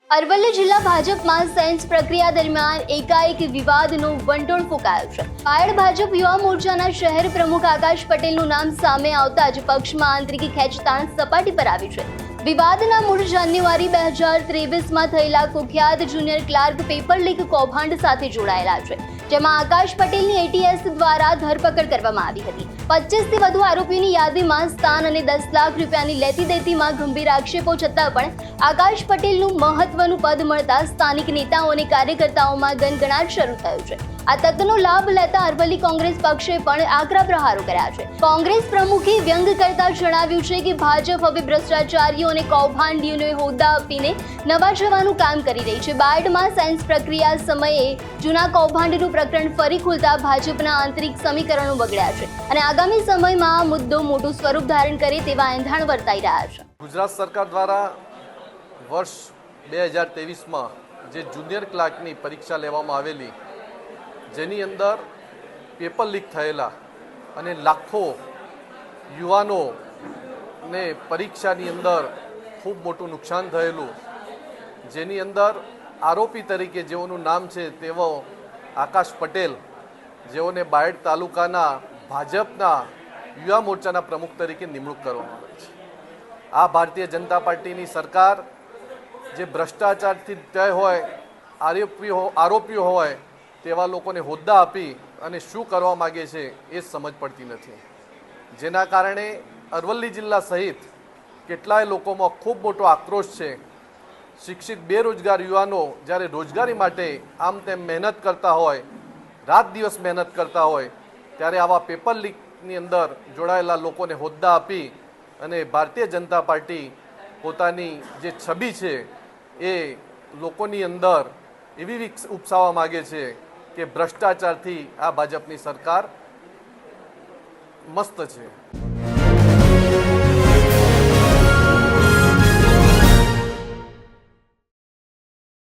અરવલ્લી જિલ્લા ભાજપમાં સેન્સ પ્રક્રિયા દરમિયાન એકાએક વિવાદનો વંટોળ ફૂંકાયો છે। બાયડ ભાજપ યુવા મોરચાના શહેર પ્રમુખ આકાશ પટેલનું નામ સામે આવતા જ પક્ષમાં આંતરિક ખેંચતાણ સપાટી પર આવી છે। વિવાદના મૂળ જાન્યુઆરી 2023માં થયેલા કુખ્યાત જુનિયર ક્લાર્ક પેપર લીક કૌભાંડ સાથે જોડાયેલા છે, જેમાં આકાશ પટેલની એટીએસ દ્વારા ધરપકડ કરવામાં આવી હતી। 25થી વધુ આરોપીઓની યાદીમાં સ્થાન અને 10 લાખ રૂપિયાની લેતી દેતીમાં ગંભીર આક્ષેપો છતાં પણ આકાશ પટેલનું મહત્વનું પદ મળતા સ્થાનિક નેતાઓ અને કાર્યકર્તાઓમાં ગણગણાટ શરૂ થયો છે। આ તકનો લાભ લેતા અરવલ્લી કોંગ્રેસ પક્ષે પણ આકરા પ્રહારો કર્યા છે। કોંગ્રેસ પ્રમુખે વ્યંગ કરતા જણાવ્યું છે કે ભાજપ હવે ભ્રષ્ટાચારીઓ અને કૌભાંડીઓને હોદ્દા આપીને નવા જવાનું કામ કરી રહી છે। બાયડમાં સેન્સ પ્રક્રિયા સમયે જૂના કૌભાંડનું પ્રકરણ ફરી ખુલતા ભાજપના આંતરિક સમીકરણો બગડ્યા છે અને આગામી સમયમાં આ મુદ્દો મોટું સ્વરૂપ ધારણ કરે તેવા એંધાણ વર્તાઈ રહ્યા છે। ગુજરાત સરકાર દ્વારા વર્ષ 2023માં જે જુનિયર ક્લાર્કની પરીક્ષા લેવામાં આવેલી, જેની અંદર પેપર લીક થયેલા અને લાખો યુવાનોને પરીક્ષાની અંદર ખૂબ મોટું નુકસાન થયેલું, જેની અંદર આરોપી તરીકે જેઓનું નામ છે તેઓ આકાશ પટેલ, જેઓને બાયડ તાલુકાના ભાજપના યુવા મોરચાના પ્રમુખ તરીકે નિમણૂક કરવામાં આવી છે। આ ભારતીય જનતા પાર્ટીની સરકાર જે ભ્રષ્ટાચારથી તય હોય, આરોપીઓ હોય તેવા લોકોને હોદ્દા આપી અને શું કરવા માગે છે એ સમજ પડતી નથી, જેના કારણે અરવલ્લી જિલ્લા સહિત કેટલાય લોકોમાં ખૂબ મોટો આક્રોશ છે। શિક્ષિત બેરોજગાર યુવાનો જ્યારે રોજગારી માટે આમ તેમ મહેનત કરતા હોય, રાત દિવસ મહેનત કરતા હોય, ત્યારે આવા પેપર લીકની અંદર જોડાયેલા લોકોને હોદ્દા આપી અને ભારતીય જનતા પાર્ટી પોતાની જે છબી છે એ લોકોની અંદર એવી ઉપસાવવા માગે છે કે ભ્રષ્ટાચારથી આ ભાજપની સરકાર મસ્ત છે।